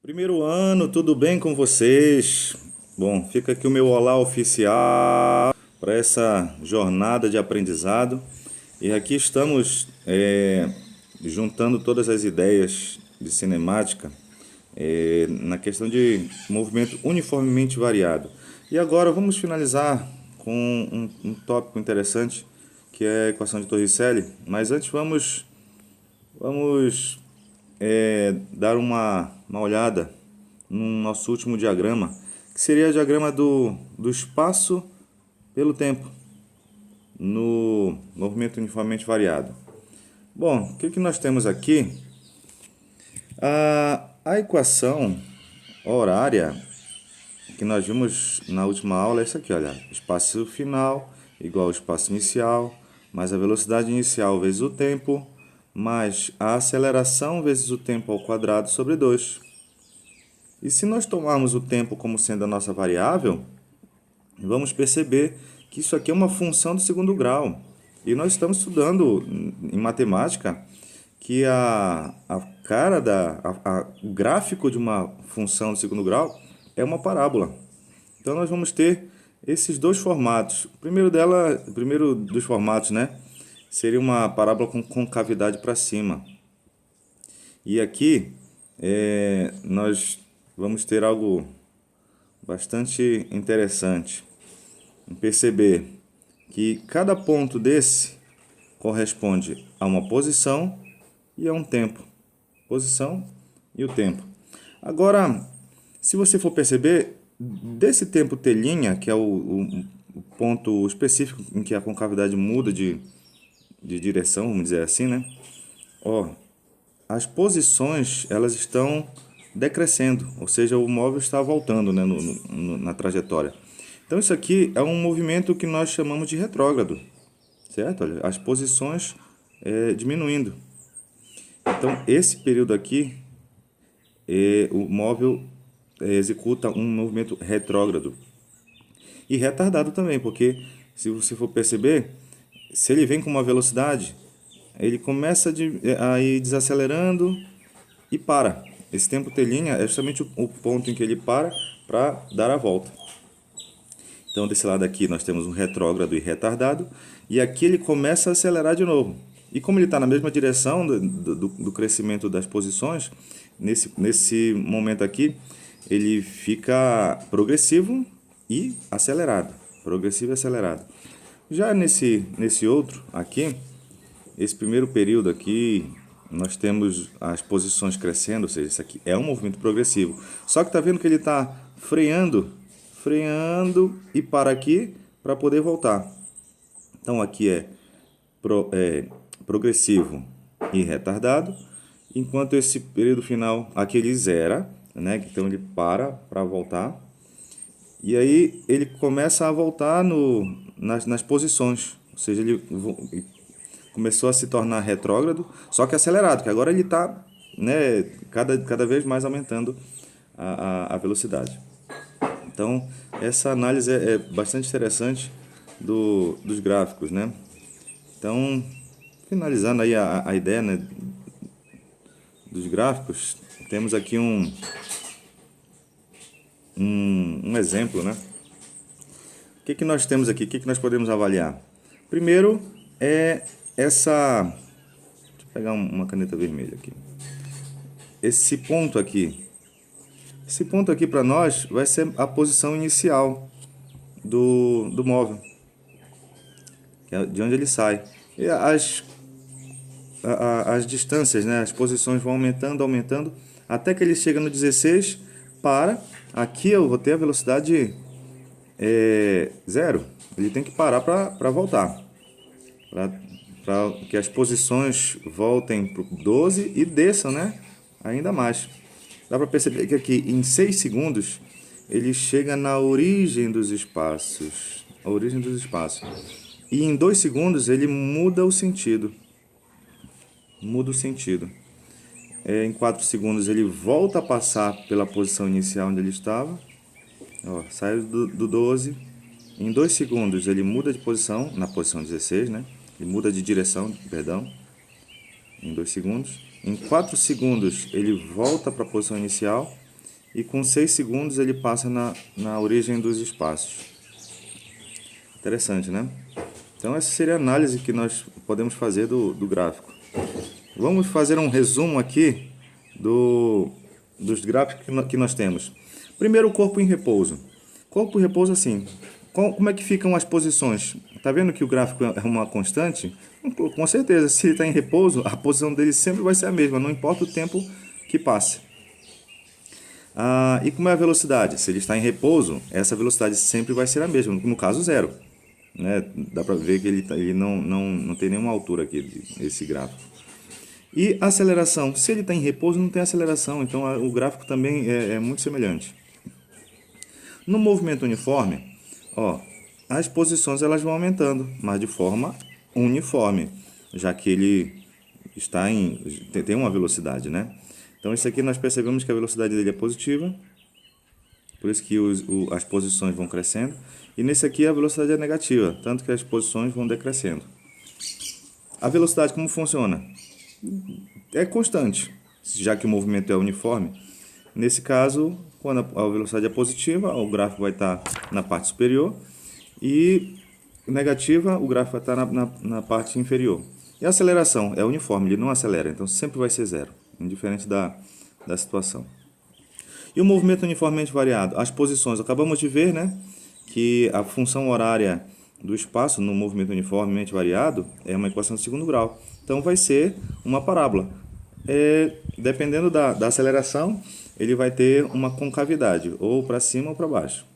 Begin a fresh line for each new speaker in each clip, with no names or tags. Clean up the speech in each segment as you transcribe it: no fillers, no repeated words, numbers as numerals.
Primeiro ano, tudo bem com vocês? Bom, fica aqui o meu olá oficial para essa jornada de aprendizado. E aqui estamos juntando todas as ideias de cinemática na questão de movimento uniformemente variado. E agora vamos finalizar com um tópico interessante que é a equação de Torricelli. Mas antes vamos dar uma olhada no nosso último diagrama, que seria o diagrama do espaço pelo tempo no movimento uniformemente variado. Bom, o que nós temos aqui? A equação horária que nós vimos na última aula é isso aqui, olha. Espaço final igual ao espaço inicial, mais a velocidade inicial vezes o tempo, mais a aceleração vezes o tempo ao quadrado sobre 2. E se nós tomarmos o tempo como sendo a nossa variável, vamos perceber que isso aqui é uma função do segundo grau. E nós estamos estudando em matemática que o gráfico de uma função do segundo grau é uma parábola. Então nós vamos ter esses dois formatos. O primeiro dos formatos, né, seria uma parábola com concavidade para cima. E aqui nós vamos ter algo bastante interessante em perceber que cada ponto desse corresponde a uma posição e a um tempo. Posição e o tempo. Agora, se você for perceber, desse tempo T', que é o ponto específico em que a concavidade muda de direção, vamos dizer assim, né? Ó, as posições elas estão decrescendo, ou seja, o móvel está voltando, né, na trajetória. Então isso aqui é um movimento que nós chamamos de retrógrado, certo? Olha, as posições diminuindo. Então esse período aqui, o móvel executa um movimento retrógrado e retardado também, porque se você for perceber, se ele vem com uma velocidade, ele começa a ir desacelerando e para. Esse tempo T' é justamente o ponto em que ele para dar a volta. Então, desse lado aqui nós temos um retrógrado e retardado, e aqui ele começa a acelerar de novo. E como ele está na mesma direção do crescimento das posições, nesse momento aqui, ele fica progressivo e acelerado. Progressivo e acelerado. Já nesse outro aqui, esse primeiro período aqui, nós temos as posições crescendo, ou seja, isso aqui é um movimento progressivo. Só que está vendo que ele está freando e para aqui para poder voltar. Então aqui é progressivo e retardado, enquanto esse período final aqui ele zera, né? Então ele para voltar. E aí ele começa a voltar nas posições, ou seja, ele começou a se tornar retrógrado, só que acelerado, que agora ele está, né, cada vez mais aumentando a velocidade. Então, essa análise é bastante interessante dos gráficos, né? Então, finalizando aí a ideia, né, dos gráficos, temos aqui um exemplo, né? O que nós temos aqui? O que nós podemos avaliar? Primeiro é essa... Deixa eu pegar uma caneta vermelha aqui. Esse ponto aqui para nós vai ser a posição inicial do móvel, que é de onde ele sai. E as distâncias, né, as posições vão aumentando, até que ele chega no 16, para. Aqui eu vou ter a velocidade 0. Ele tem que parar para voltar, para que as posições voltem para o 12 e desçam, né, ainda mais. Dá para perceber que aqui em 6 segundos ele chega na origem dos espaços. A origem dos espaços. E em 2 segundos ele muda o sentido. Em 4 segundos ele volta a passar pela posição inicial onde ele estava. Ó, saiu do 12. Em 2 segundos ele muda de posição, na posição 16, né? Ele muda de direção, perdão. Em 2 segundos. Em 4 segundos ele volta para a posição inicial. e com 6 segundos ele passa na origem dos espaços. Interessante, né? Então essa seria a análise que nós podemos fazer do gráfico. Vamos fazer um resumo aqui dos gráficos que nós temos. Primeiro, o corpo em repouso. Corpo em repouso, assim, como é que ficam as posições? Tá vendo que o gráfico é uma constante? Com certeza, se ele está em repouso, a posição dele sempre vai ser a mesma, não importa o tempo que passe. E como é a velocidade? Se ele está em repouso, essa velocidade sempre vai ser a mesma, no caso zero. Né? Dá para ver que ele não tem nenhuma altura aqui, esse gráfico. E a aceleração? Se ele está em repouso, não tem aceleração, então o gráfico também é muito semelhante. No movimento uniforme, as posições elas vão aumentando, mas de forma uniforme, já que ele tem uma velocidade, né? Então, isso aqui nós percebemos que a velocidade dele é positiva, por isso que as posições vão crescendo. E nesse aqui a velocidade é negativa, tanto que as posições vão decrescendo. A velocidade como funciona? É constante, já que o movimento é uniforme. Nesse caso, quando a velocidade é positiva, o gráfico vai estar na parte superior, e negativa, o gráfico vai estar na parte inferior. E a aceleração é uniforme, ele não acelera, então sempre vai ser zero, indiferente da situação. E o movimento uniformemente variado? As posições, acabamos de ver, né, que a função horária do espaço no movimento uniformemente variado é uma equação de segundo grau. Então vai ser uma parábola. Dependendo da aceleração, ele vai ter uma concavidade, ou para cima ou para baixo.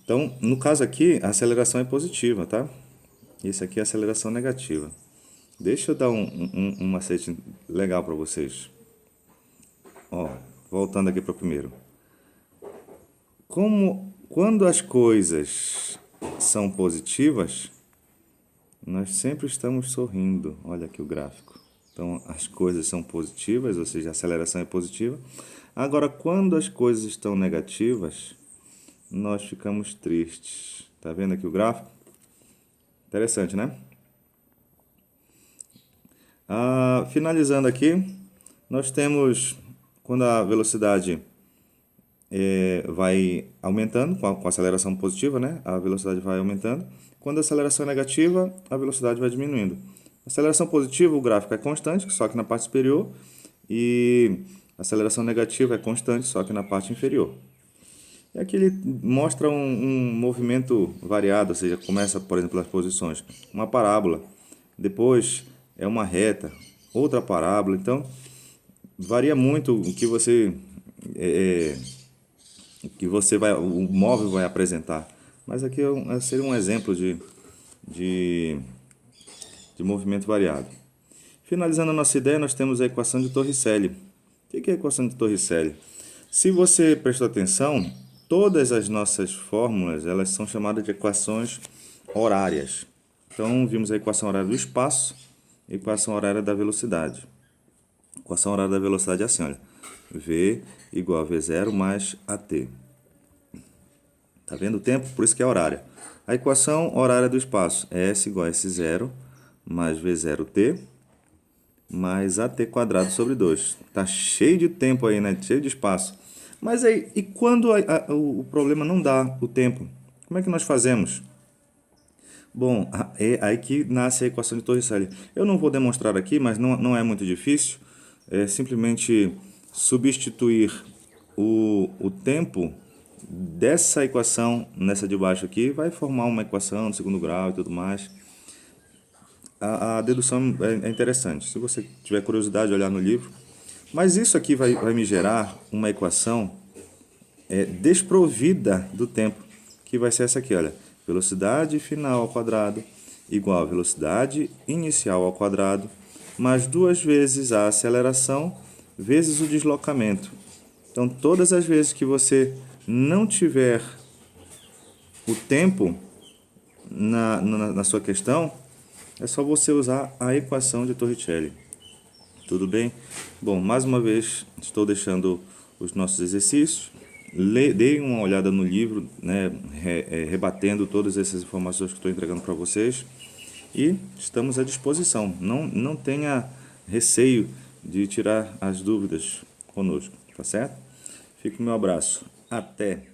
Então, no caso aqui, a aceleração é positiva, tá? Esse aqui é a aceleração negativa. Deixa eu dar um macete legal para vocês. Voltando aqui para o primeiro. Quando as coisas são positivas, nós sempre estamos sorrindo. Olha aqui o gráfico. Então, as coisas são positivas, ou seja, a aceleração é positiva. Agora, quando as coisas estão negativas, nós ficamos tristes. Tá vendo aqui o gráfico? Interessante, né? Finalizando aqui, nós temos quando a velocidade vai aumentando, com a aceleração positiva, né? A velocidade vai aumentando. Quando a aceleração é negativa, a velocidade vai diminuindo. Aceleração positiva, o gráfico é constante, só que na parte superior, e aceleração negativa é constante, só que na parte inferior. E aqui ele mostra um movimento variado, ou seja, começa, por exemplo, as posições, uma parábola, depois é uma reta, outra parábola, então varia muito o que o móvel vai apresentar. Mas aqui seria um exemplo de movimento variado. Finalizando a nossa ideia, nós temos a equação de Torricelli. O que é a equação de Torricelli? Se você prestou atenção, todas as nossas fórmulas elas são chamadas de equações horárias. Então, vimos a equação horária do espaço e a equação horária da velocidade. A equação horária da velocidade é assim, olha. V igual a V0 mais AT. Tá vendo o tempo? Por isso que é horária. A equação horária do espaço é S igual a S0 mais V0T mais AT quadrado sobre 2. Tá cheio de tempo aí, né? Cheio de espaço. Mas aí, e quando o problema não dá o tempo? Como é que nós fazemos? Bom, é aí que nasce a equação de Torricelli. Eu não vou demonstrar aqui, mas não é muito difícil. É simplesmente substituir o tempo dessa equação nessa de baixo aqui, vai formar uma equação de segundo grau e tudo mais. A dedução é interessante. Se você tiver curiosidade de olhar no livro. Mas isso aqui vai me gerar uma equação desprovida do tempo, que vai ser essa aqui, olha. Velocidade final ao quadrado igual a velocidade inicial ao quadrado, mais 2 vezes a aceleração vezes o deslocamento. Então, todas as vezes que você não tiver o tempo na sua questão, é só você usar a equação de Torricelli. Tudo bem? Bom, mais uma vez estou deixando os nossos exercícios. Dei uma olhada no livro, né, rebatendo todas essas informações que estou entregando para vocês. E estamos à disposição. Não tenha receio de tirar as dúvidas conosco, tá certo? Fica o meu abraço. Até!